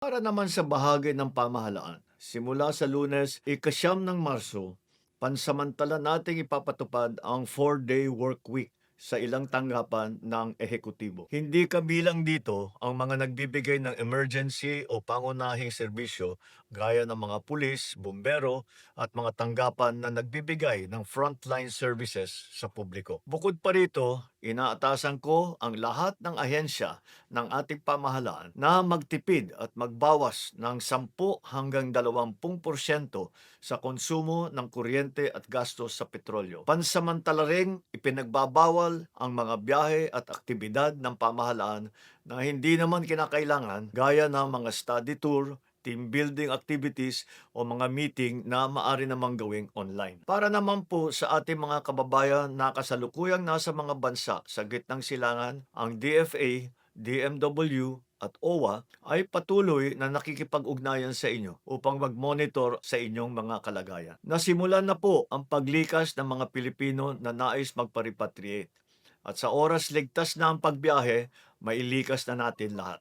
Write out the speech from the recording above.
Para naman sa bahagi ng pamahalaan, simula sa Lunes, ng Marso, pansamantala nating ipapatupad ang 4-day work week sa ilang tanggapan ng ehekutibo. Hindi kabilang dito ang mga nagbibigay ng emergency o pangunahing serbisyo gaya ng mga pulis, bumbero at mga tanggapan na nagbibigay ng frontline services sa publiko. Bukod pa rito, inaatasan ko ang lahat ng ahensya ng ating pamahalaan na magtipid at magbawas ng 10 hanggang 20% sa konsumo ng kuryente at gastos sa petrolyo. Pansamantala ring ipinagbabawal ang mga biyahe at aktibidad ng pamahalaan na hindi naman kinakailangan gaya ng mga study tour, team building activities o mga meeting na maaari namang gawing online. Para naman po sa ating mga kababayan na kasalukuyang nasa mga bansa sa gitnang silangan, ang DFA, DMW at OWA ay patuloy na nakikipag-ugnayan sa inyo upang mag-monitor sa inyong mga kalagayan. Nasimulan na po ang paglikas ng mga Pilipino na nais magpa-repatriate. At sa oras ligtas na ang pagbiyahe, mailikas na natin lahat.